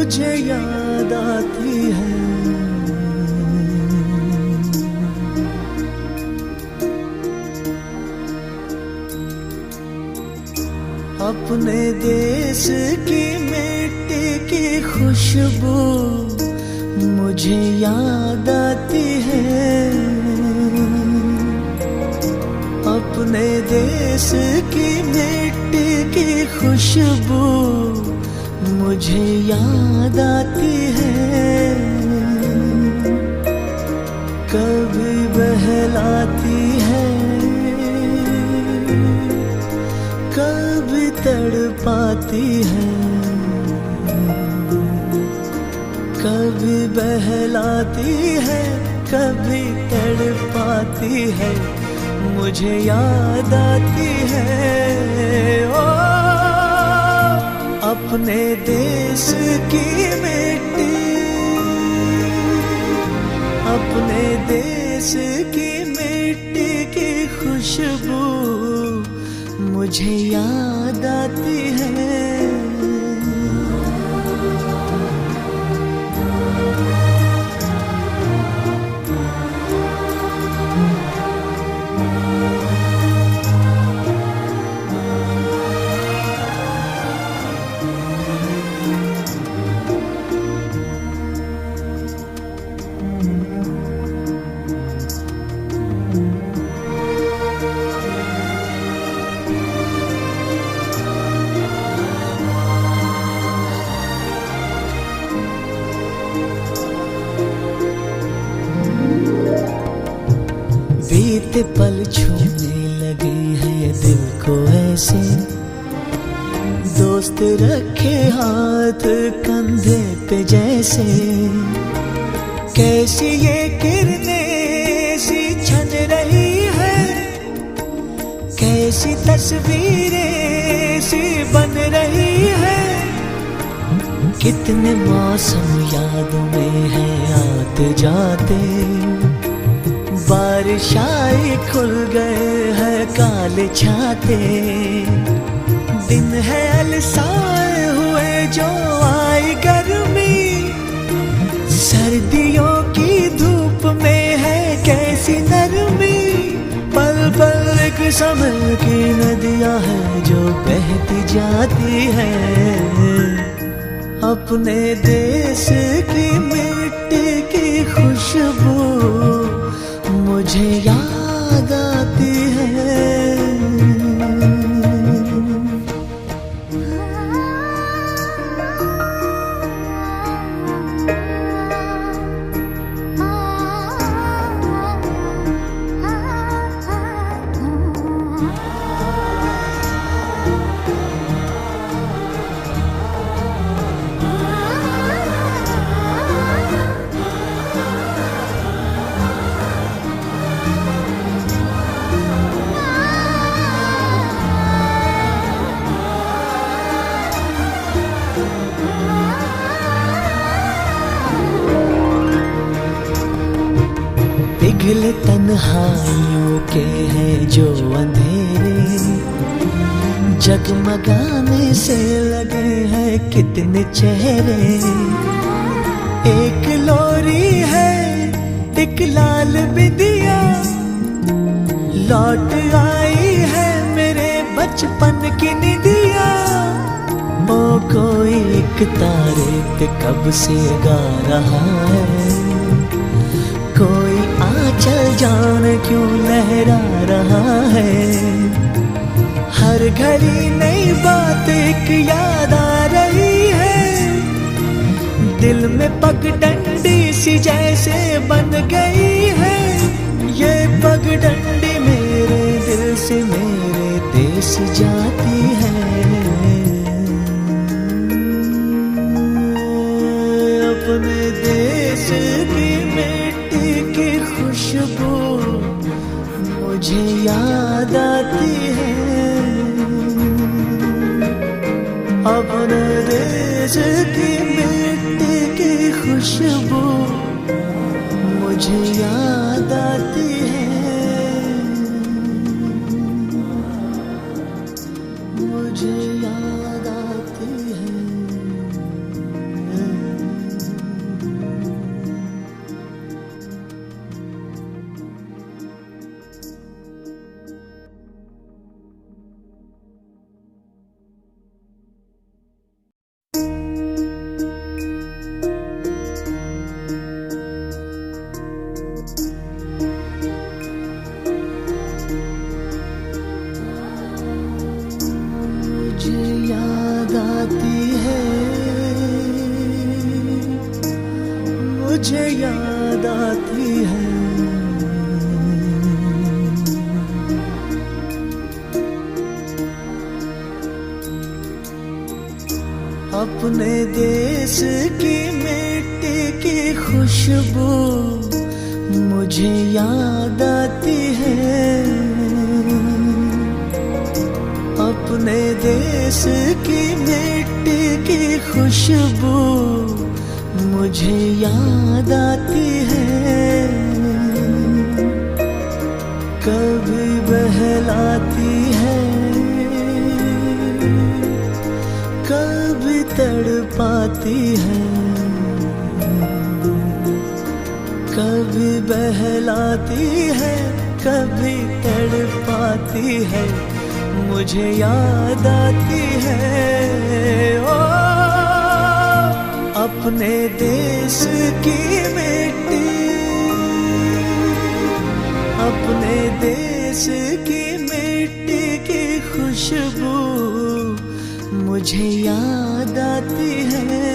मुझे याद आती है। अपने देश की मिट्टी की खुशबू मुझे याद आती है। अपने देश की मिट्टी की खुशबू मुझे याद आती है। कभी बहलाती है, कभी तड़पाती है। कभी बहलाती है, कभी तड़पाती है, मुझे याद आती है। ओ अपने देश की मिट्टी, अपने देश की मिट्टी की खुशबू मुझे याद आती है। बीते पल छूने लगे हैं दिल को ऐसे, दोस्त रखे हाथ कंधे पे जैसे। कैसी ये किरणें सी छन रही है, कैसी तस्वीरें सी बन रही है। कितने मौसम याद में हैं आते जाते, बारिश आई खुल गए हैं काले छाते। दिन है अलसाए हुए जो आई गर्मी, सर्दियों की धूप में है कैसी नरमी। पल पल एक समय की नदियां हैं जो बहती जाती है। अपने देश की मिट्टी की खुशबू मुझे याद आती है। पिघले तन्हाइयों के हैं जो अंधेरे, जगमगाने से लगे हैं कितने चेहरे। एक लोरी है एक लाल बिंदिया, लौट आई है मेरे बचपन की निदिया। ओ कोई एक तारे पे कब से गा रहा है, कोई आंचल जान क्यों लहरा रहा है। हर घड़ी नई बात एक याद आ रही है, दिल में पगडंडी सी जैसे बन गई है। ये पगडंडी मेरे दिल से मेरे देश जाती है। अपने देश की मिट्टी की खुशबू मुझे याद आती है। अपने देश की मिट्टी की खुशबू मुझे याद आती है। मुझे याद आती है। मुझे याद आती है। अपने देश की मिट्टी की खुशबू मुझे याद आती है। अपने देश की मिट्टी की खुशबू मुझे याद आती है। कभी बहलाती है, कभी तड़पाती है। कभी बहलाती है, कभी तड़पाती है, मुझे याद आती है। ओ अपने देश की मिट्टी, अपने देश की मिट्टी की खुशबू मुझे याद आती है।